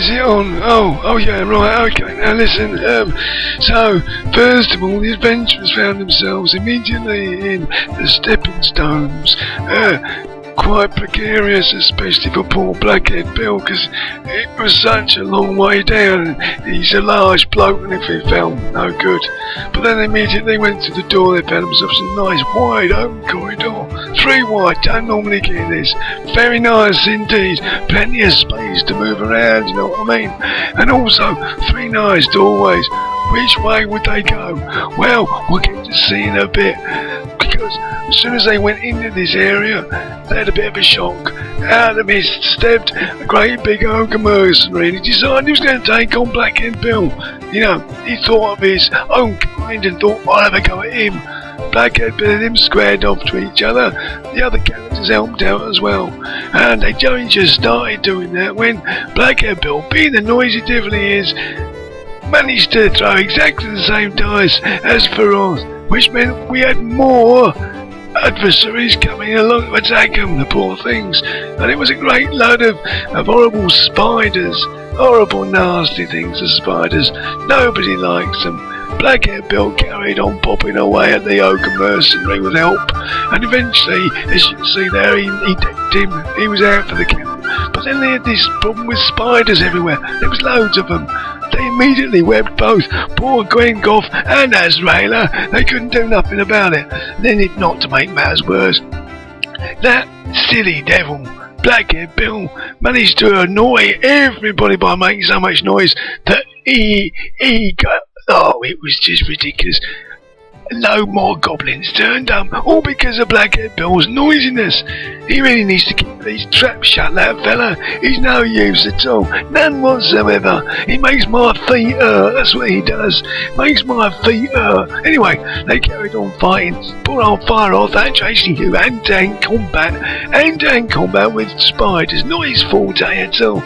is it on? Oh yeah, right, okay. Now listen, so, first of all, the adventurers found themselves immediately in the stepping stones. Quite precarious, especially for poor Blackhead Bill, because it was such a long way down. He's a large bloke, and if he fell, no good. But then immediately went to the door. They found themselves in a nice wide open corridor. 3 wide, don't normally get this. Very nice indeed. Plenty of space to move around, you know what I mean? And also 3 nice doorways. Which way would they go? Well, we'll get to see in a bit. Because as soon as they went into this area, they had a bit of a shock. Out of the mist stepped a great big ogre mercenary, and he decided he was going to take on Blackhead Bill. You know, he thought of his own kind and thought, I'll have a go at him. Blackhead Bill and him squared off to each other. The other characters helped out as well. And they only just started doing that when Blackhead Bill, being the noisy devil he is, managed to throw exactly the same dice as Feroz, which meant we had more adversaries coming along to attack them, the poor things. And it was a great load of horrible spiders, horrible nasty things, the spiders. Nobody likes them. Blackhead Bill carried on popping away at the ogre mercenary with help, and eventually, as you can see there, he decked him. He was out for the count. But then they had this problem with spiders everywhere. There was loads of them. They immediately webbed both poor Gwengoff and Azraela. They couldn't do nothing about it. And then, not to make matters worse, that silly devil, Blackhead Bill, managed to annoy everybody by making so much noise that he got... Oh, it was just ridiculous. No more goblins turned up, all because of Blackhead Bill's noisiness. He really needs to keep these traps shut, that fella. He's no use at all, none whatsoever. He makes my feet hurt, that's what he does. Makes my feet hurt. Anyway, they carried on fighting. Poor old Fire Off, that chasing you, hand-to-hand combat with spiders. Not his forte at all.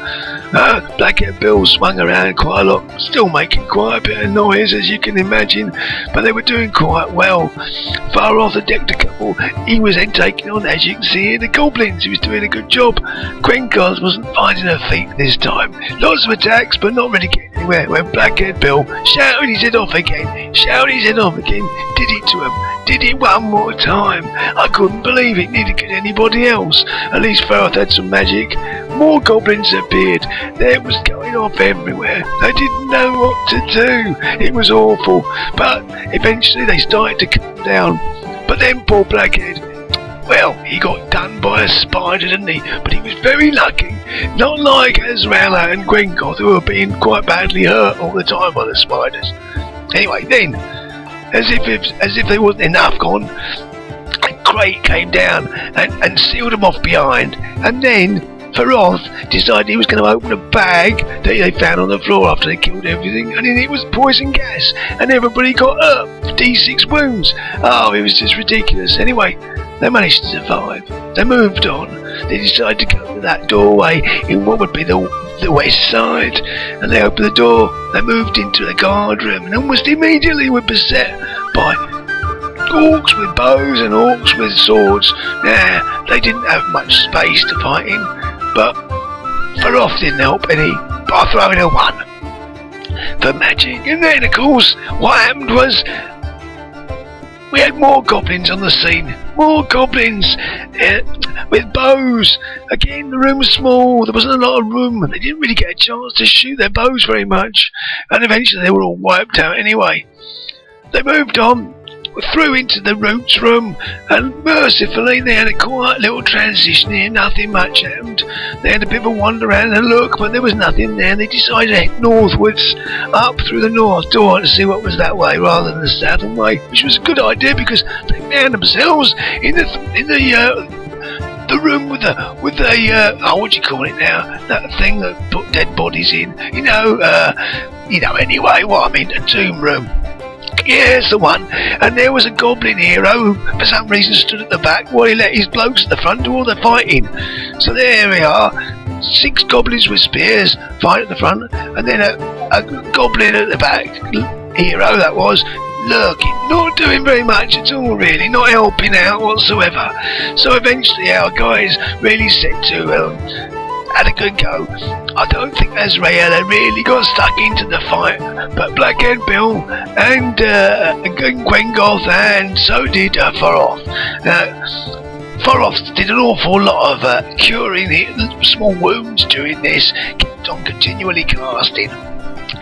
Blackhead Bill swung around quite a lot, still making quite a bit of noise, as you can imagine, but they were doing quite well. Far off the decked a couple, he was then taking on, as you can see here, the goblins. He was doing a good job. Gwencars wasn't finding her feet this time. Lots of attacks, but not really getting anywhere, when Blackhead Bill shouted his head off again, did it to him. Did it one more time. I couldn't believe it. Neither could anybody else. At least Farth had some magic. More goblins appeared. There was going off everywhere. They didn't know what to do. It was awful. But eventually they started to calm down. But then poor Blackhead, well, he got done by a spider, didn't he? But he was very lucky. Not like Azraela and Gwengoth, who were being quite badly hurt all the time by the spiders. Anyway, then, as if there wasn't enough gone, a crate came down and sealed them off behind. And then Feroz decided he was going to open a bag that they found on the floor after they killed everything, and in it was poison gas, and everybody got D6 wounds. Oh, it was just ridiculous. Anyway, they managed to survive. They moved on. They decided to go to that doorway in what would be the west side, and they opened the door. They moved into the guard room, and almost immediately were beset by orcs with bows and orcs with swords. Now, they didn't have much space to fight in, but Feroz didn't help any by throwing a 1 for magic. And then, of course, what happened was we had more goblins on the scene. More goblins with bows. Again, the room was small. There wasn't a lot of room, and they didn't really get a chance to shoot their bows very much. And eventually they were all wiped out anyway. They moved on, through into the roots room, and mercifully they had a quiet little transition here. Nothing much happened. They had a bit of a wander around and look, but there was nothing there. They decided to head northwards, up through the north door to see what was that way rather than the southern way, which was a good idea because they found themselves in the room with the what do you call it now? That thing that put dead bodies in. You know anyway what I mean, the tomb room. Yes, the one. And there was a goblin hero who for some reason stood at the back while he let his blokes at the front do all the fighting. So there we are. 6 goblins with spears fight at the front, and then a goblin at the back, hero that was, lurking, not doing very much at all really, not helping out whatsoever. So eventually our guys really set to had a good go. I don't think Azrael really got stuck into the fight, but Blackhead Bill and Gwengoth, and so did Foroth. Foroth did an awful lot of curing the small wounds during this, kept on continually casting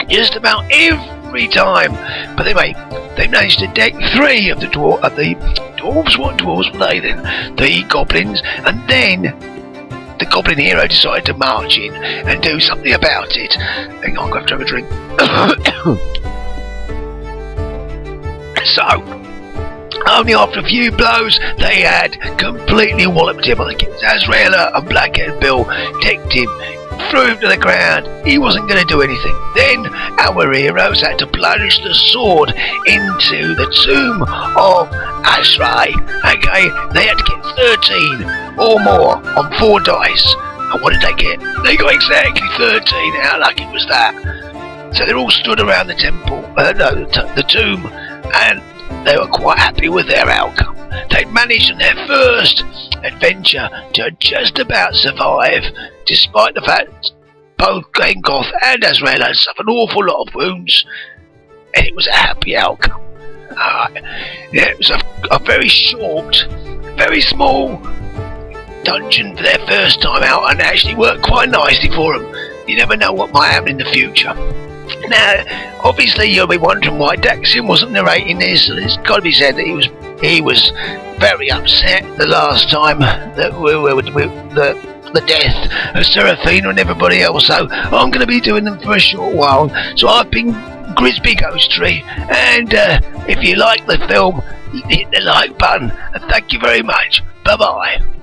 just about every time, but they managed to deck 3 of the dwarves. What dwarves were they then? The goblins, and then the goblin hero decided to march in and do something about it. Hang on, I'm going to have a drink. So, only after a few blows, they had completely walloped him. I think it was Azraela and Blackhead Bill decked him, threw him to the ground. He wasn't going to do anything. Then our heroes had to plunge the sword into the tomb of Ashkrai. Okay, they had to get 13 or more on 4 dice. And what did they get? They got exactly 13. How lucky was that? So they all stood around the temple, the tomb, and they were quite happy with their outcome. They'd managed in their first adventure to just about survive, despite the fact both Glengoth and Azrael had suffered an awful lot of wounds, and it was a happy outcome. It was a very short, very small dungeon for their first time out, and actually worked quite nicely for them. You never know what might happen in the future. Now, obviously, you'll be wondering why Daxian wasn't narrating this, and it's got to be said that he was very upset the last time that the death of Seraphina and everybody else. So I'm going to be doing them for a short while. So I've been Grisby Ghost Tree, and if you like the film, hit the like button, and thank you very much. Bye bye.